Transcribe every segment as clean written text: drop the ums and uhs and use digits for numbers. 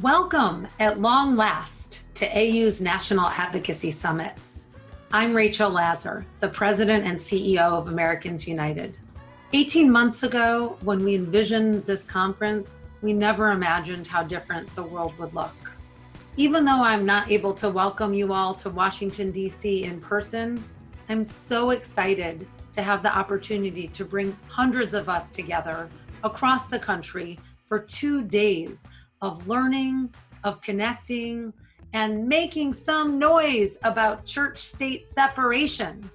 Welcome at long last to AU's National Advocacy Summit. I'm Rachel Lazar, the President and CEO of Americans United. 18 months ago, when we envisioned this conference, we never imagined how different the world would look. Even though I'm not able to welcome you all to Washington, D.C. in person, I'm so excited to have the opportunity to bring hundreds of us together across the country for 2 days of learning, of connecting, and making some noise about church-state separation,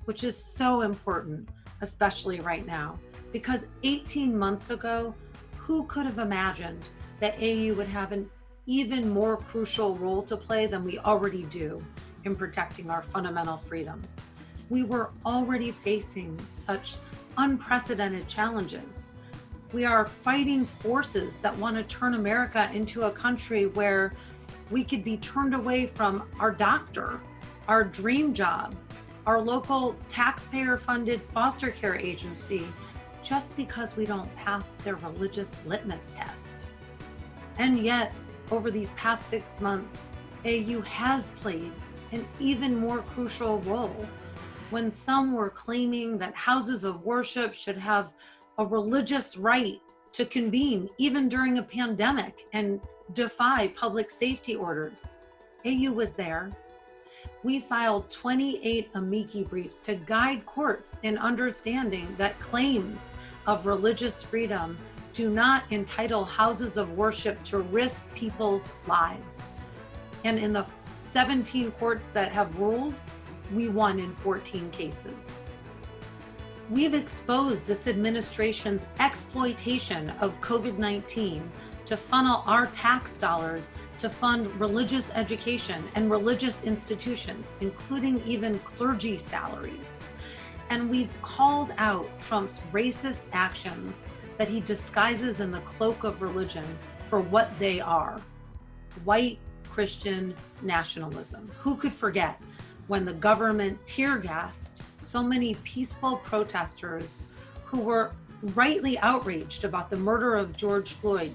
which is so important, especially right now. Because 18 months ago, who could have imagined that AU would have an even more crucial role to play than we already do in protecting our fundamental freedoms? We were already facing such unprecedented challenges. We are fighting forces that want to turn America into a country where we could be turned away from our doctor, our dream job, our local taxpayer-funded foster care agency, just because we don't pass their religious litmus test. And yet, over these past 6 months, AU has played an even more crucial role. When some were claiming that houses of worship should have a religious right to convene even during a pandemic and defy public safety orders, AU was there. We filed 28 amici briefs to guide courts in understanding that claims of religious freedom do not entitle houses of worship to risk people's lives. And in the 17 courts that have ruled, we won in 14 cases. We've exposed this administration's exploitation of COVID-19 to funnel our tax dollars to fund religious education and religious institutions, including even clergy salaries. And we've called out Trump's racist actions that he disguises in the cloak of religion for what they are: white Christian nationalism. Who could forget when the government tear gassed so many peaceful protesters who were rightly outraged about the murder of George Floyd,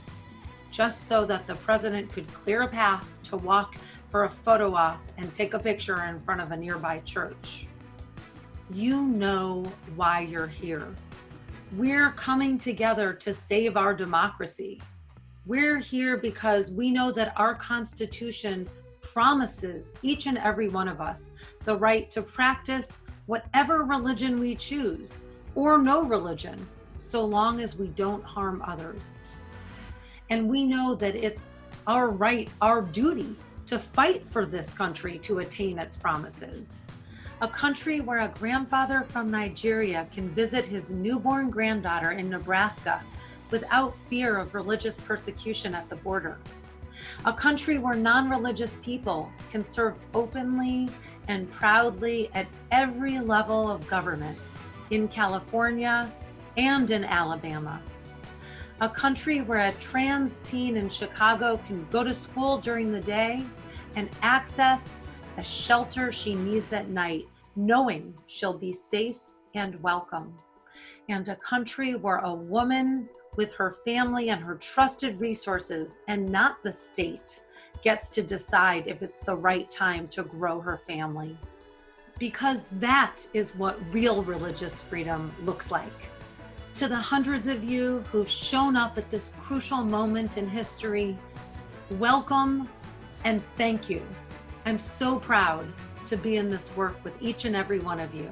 just so that the president could clear a path to walk for a photo op and take a picture in front of a nearby church? You know why you're here. We're coming together to save our democracy. We're here because we know that our Constitution promises each and every one of us the right to practice whatever religion we choose, or no religion, so long as we don't harm others. And we know that it's our right, our duty, to fight for this country to attain its promises. A country where a grandfather from Nigeria can visit his newborn granddaughter in Nebraska without fear of religious persecution at the border. A country where non-religious people can serve openly and proudly at every level of government in California and in Alabama. A country where a trans teen in Chicago can go to school during the day and access the shelter she needs at night, knowing she'll be safe and welcome. And a country where a woman with her family and her trusted resources, and not the state, gets to decide if it's the right time to grow her family. Because that is what real religious freedom looks like. To the hundreds of you who've shown up at this crucial moment in history, welcome and thank you. I'm so proud to be in this work with each and every one of you.